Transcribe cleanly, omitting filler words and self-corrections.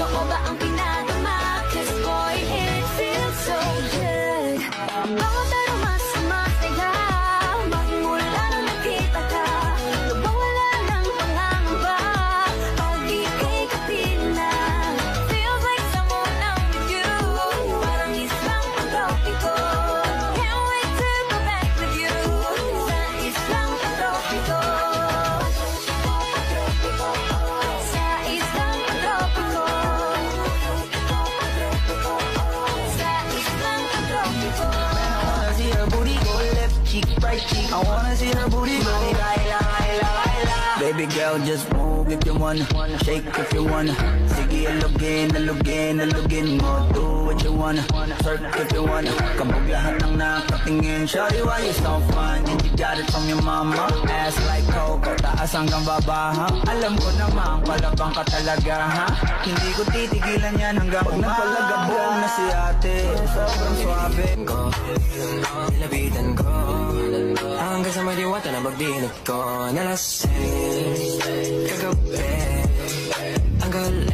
totoo ba ang pinadama? Cause boy, it feels so good. Bawa pero mas masaya magmula nang nakita ka. Nawawala ng pangangamba pag ika'y kapiling na. Feels like someone I'm with you, parang islang pantropiko. Can't wait to go back with you sa islang pantropiko. Sa islang pantropiko. Sa islang pantropiko. I wanna see her booty go left cheek, right cheek. I wanna see her booty go baila, baila, baila. Baby girl, just move if you wanna, shake if you wanna. Sige, alugin, alugin, alugin mo. Do what you wanna, twerk if you wanna. Kabog lahat ng nakatingin. Shawty, why you so fun? And you got it from your mama. Ass like Coco, taas hanggang baba, ha? Alam ko naman, palabang ka talaga, ha? Hindi ko titigilan yan hanggang pag napalagabong na si ate. Sobrang swabe ko, nilapitan ko hanggang sa maliwata na magdinig ko. Nalasing kagabi, ang galing